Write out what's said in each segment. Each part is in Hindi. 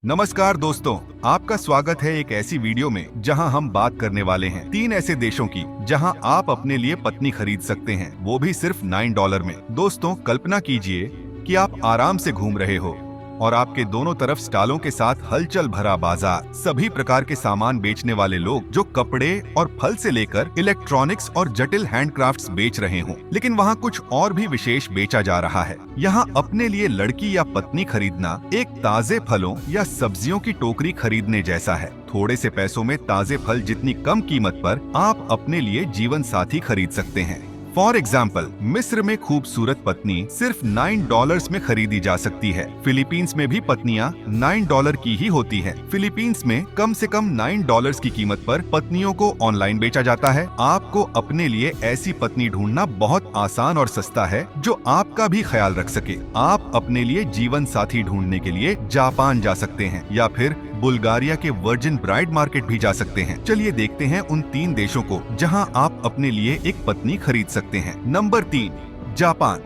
नमस्कार दोस्तों, आपका स्वागत है एक ऐसी वीडियो में जहां हम बात करने वाले हैं 3 ऐसे देशों की जहां आप अपने लिए पत्नी खरीद सकते हैं, वो भी सिर्फ $9 में। दोस्तों, कल्पना कीजिए कि आप आराम से घूम रहे हो और आपके दोनों तरफ स्टॉलों के साथ हलचल भरा बाजार, सभी प्रकार के सामान बेचने वाले लोग जो कपड़े और फल से लेकर इलेक्ट्रॉनिक्स और जटिल हैंडक्राफ्ट्स बेच रहे हों। लेकिन वहाँ कुछ और भी विशेष बेचा जा रहा है। यहाँ अपने लिए लड़की या पत्नी खरीदना एक ताजे फलों या सब्जियों की टोकरी खरीदने जैसा है। थोड़े से पैसों में ताजे फल जितनी कम कीमत पर आप अपने लिए जीवन साथी खरीद सकते हैं। फॉर एग्जाम्पल, मिस्र में खूबसूरत पत्नी सिर्फ $9 में खरीदी जा सकती है। फिलीपींस में भी पत्नियां $9 की ही होती हैं। फिलीपींस में कम से कम $9 की कीमत पर पत्नियों को ऑनलाइन बेचा जाता है। आपको अपने लिए ऐसी पत्नी ढूंढना बहुत आसान और सस्ता है जो आपका भी ख्याल रख सके। आप अपने लिए जीवन साथी ढूंढने के लिए जापान जा सकते हैं या फिर बुल्गारिया के वर्जिन ब्राइड मार्केट भी जा सकते हैं। चलिए देखते हैं उन 3 देशों को जहां आप अपने लिए एक पत्नी खरीद सकते हैं। Number 3, Japan.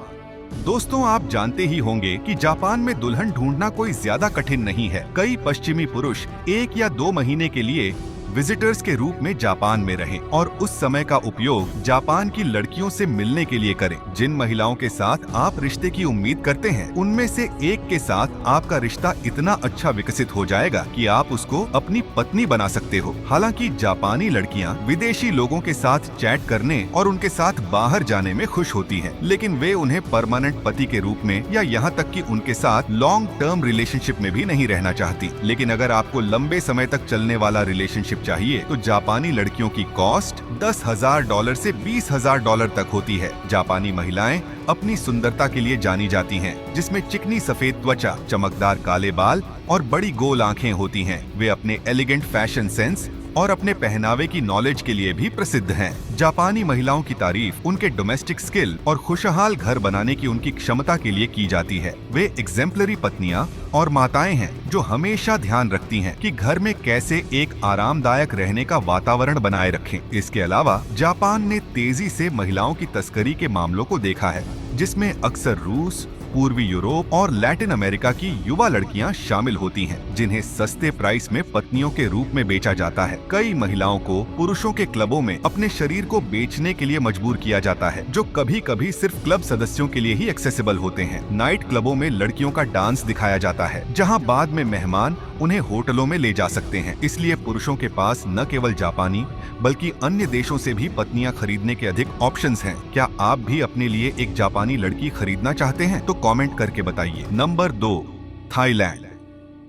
दोस्तों, आप जानते ही होंगे कि जापान में दुल्हन ढूंढना कोई ज्यादा कठिन नहीं है। कई पश्चिमी पुरुष 1 या 2 महीने के लिए विजिटर्स के रूप में जापान में रहें और उस समय का उपयोग जापान की लड़कियों से मिलने के लिए करें। जिन महिलाओं के साथ आप रिश्ते की उम्मीद करते हैं, उनमें से एक के साथ आपका रिश्ता इतना अच्छा विकसित हो जाएगा कि आप उसको अपनी पत्नी बना सकते हो। हालांकि जापानी लड़कियां विदेशी लोगों के साथ चैट करने और उनके साथ बाहर जाने में खुश होती हैं, लेकिन वे उन्हें परमानेंट पति के रूप में या यहाँ तक कि उनके साथ लॉन्ग टर्म रिलेशनशिप में भी नहीं रहना चाहती। लेकिन अगर आपको लंबे समय तक चलने वाला रिलेशनशिप चाहिए तो जापानी लड़कियों की कॉस्ट $10,000 से $20,000 तक होती है। जापानी महिलाएं अपनी सुंदरता के लिए जानी जाती हैं, जिसमें चिकनी सफेद त्वचा, चमकदार काले बाल और बड़ी गोल आंखें होती हैं। वे अपने एलिगेंट फैशन सेंस और अपने पहनावे की नॉलेज के लिए भी प्रसिद्ध हैं। जापानी महिलाओं की तारीफ उनके डोमेस्टिक स्किल और खुशहाल घर बनाने की उनकी क्षमता के लिए की जाती है। वे एग्जेम्पलरी पत्नियां और माताएं हैं जो हमेशा ध्यान रखती हैं कि घर में कैसे एक आरामदायक रहने का वातावरण बनाए रखें। इसके अलावा जापान ने तेजी से महिलाओं की तस्करी के मामलों को देखा है, जिसमें अक्सर रूस, पूर्वी यूरोप और लैटिन अमेरिका की युवा लड़कियां शामिल होती हैं, जिन्हें सस्ते प्राइस में पत्नियों के रूप में बेचा जाता है। कई महिलाओं को पुरुषों के क्लबों में अपने शरीर को बेचने के लिए मजबूर किया जाता है, जो कभी कभी सिर्फ क्लब सदस्यों के लिए ही एक्सेसिबल होते हैं। नाइट क्लबों में लड़कियों का डांस दिखाया जाता है, जहां बाद में मेहमान उन्हें होटलों में ले जा सकते हैं। इसलिए पुरुषों के पास न केवल जापानी बल्कि अन्य देशों से भी पत्नियां खरीदने के अधिक ऑप्शंस हैं। क्या आप भी अपने लिए एक जापानी लड़की खरीदना चाहते हैं? तो कमेंट करके बताइए। Number 2, Thailand.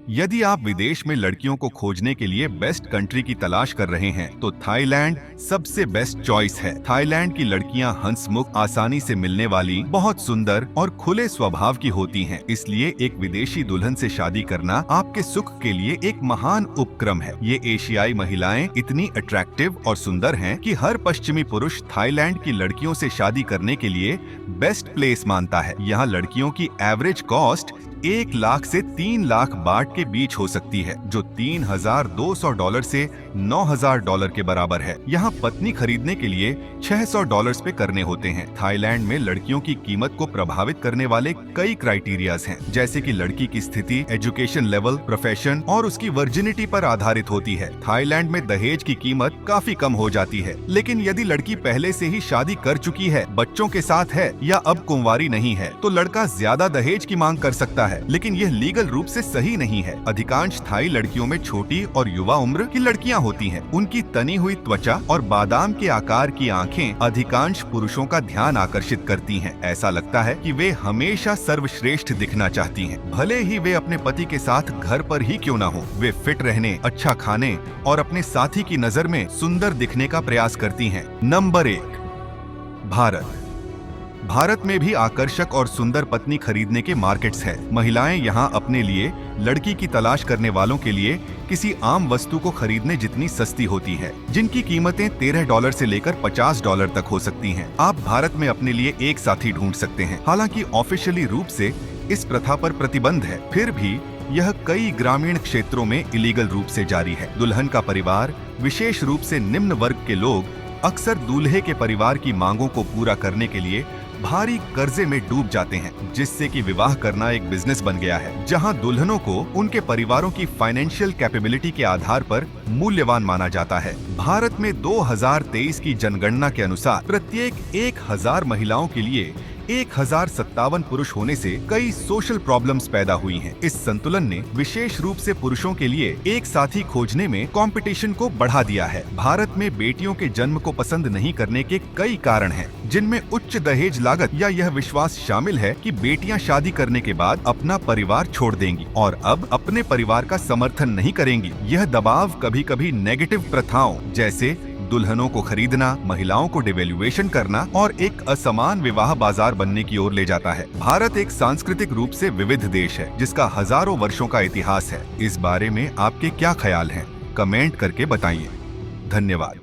यदि आप विदेश में लड़कियों को खोजने के लिए बेस्ट कंट्री की तलाश कर रहे हैं तो थाईलैंड सबसे बेस्ट चॉइस है। थाईलैंड की लड़कियां हंसमुख, आसानी से मिलने वाली, बहुत सुंदर और खुले स्वभाव की होती हैं। इसलिए एक विदेशी दुल्हन से शादी करना आपके सुख के लिए एक महान उपक्रम है। ये एशियाई महिलाएं इतनी अट्रैक्टिव और सुंदर हैं कि हर पश्चिमी पुरुष थाईलैंड की लड़कियों से शादी करने के लिए बेस्ट प्लेस मानता है। यहाँ लड़कियों की एवरेज कॉस्ट 1 लाख से 3 लाख बाट के बीच हो सकती है, जो $3,200 से $9,000 के बराबर है। यहाँ पत्नी खरीदने के लिए $600 पे करने होते हैं। थाईलैंड में लड़कियों की कीमत को प्रभावित करने वाले कई क्राइटेरियाज हैं, जैसे कि लड़की की स्थिति, एजुकेशन लेवल, प्रोफेशन और उसकी वर्जिनिटी पर आधारित होती है। थाईलैंड में दहेज की कीमत काफी कम हो जाती है, लेकिन यदि लड़की पहले से ही शादी कर चुकी है, बच्चों के साथ है या अब कुंवारी नहीं है, तो लड़का ज्यादा दहेज की मांग कर सकता है। लेकिन यह लीगल रूप से सही नहीं है। अधिकांश थाई लड़कियों में छोटी और युवा उम्र की लड़कियां होती हैं। उनकी तनी हुई त्वचा और बादाम के आकार की आंखें अधिकांश पुरुषों का ध्यान आकर्षित करती हैं। ऐसा लगता है कि वे हमेशा सर्वश्रेष्ठ दिखना चाहती हैं, भले ही वे अपने पति के साथ घर पर ही क्यों न हो। वे फिट रहने, अच्छा खाने और अपने साथी की नजर में सुंदर दिखने का प्रयास करती हैं। नंबर 1, भारत। भारत में भी आकर्षक और सुंदर पत्नी खरीदने के मार्केट्स हैं। महिलाएं यहां अपने लिए लड़की की तलाश करने वालों के लिए किसी आम वस्तु को खरीदने जितनी सस्ती होती है, जिनकी कीमतें $13 से लेकर $50 तक हो सकती हैं। आप भारत में अपने लिए एक साथी ढूंढ सकते हैं। हालांकि ऑफिशियली रूप से इस प्रथा पर प्रतिबंध है, फिर भी यह कई ग्रामीण क्षेत्रों में इलीगल रूप से जारी है। दुल्हन का परिवार, विशेष रूप से निम्न वर्ग के लोग, अक्सर दूल्हे के परिवार की मांगों को पूरा करने के लिए भारी कर्जे में डूब जाते हैं, जिससे कि विवाह करना एक बिजनेस बन गया है, जहां दुल्हनों को उनके परिवारों की फाइनेंशियल कैपेबिलिटी के आधार पर मूल्यवान माना जाता है। भारत में 2023 की जनगणना के अनुसार प्रत्येक 1000 महिलाओं के लिए 1057 पुरुष होने से कई सोशल प्रॉब्लम्स पैदा हुई हैं। इस संतुलन ने विशेष रूप से पुरुषों के लिए एक साथी खोजने में कंपटीशन को बढ़ा दिया है। भारत में बेटियों के जन्म को पसंद नहीं करने के कई कारण हैं, जिनमें उच्च दहेज लागत या यह विश्वास शामिल है कि बेटियां शादी करने के बाद अपना परिवार छोड़ देंगी और अब अपने परिवार का समर्थन नहीं करेंगी। यह दबाव कभी कभी नेगेटिव प्रथाओं जैसे दुल्हनों को खरीदना, महिलाओं को डिवेल्युएशन करना और एक असमान विवाह बाजार बनने की ओर ले जाता है। भारत एक सांस्कृतिक रूप से विविध देश है, जिसका हजारों वर्षों का इतिहास है। इस बारे में आपके क्या ख्याल हैं? कमेंट करके बताइए। धन्यवाद।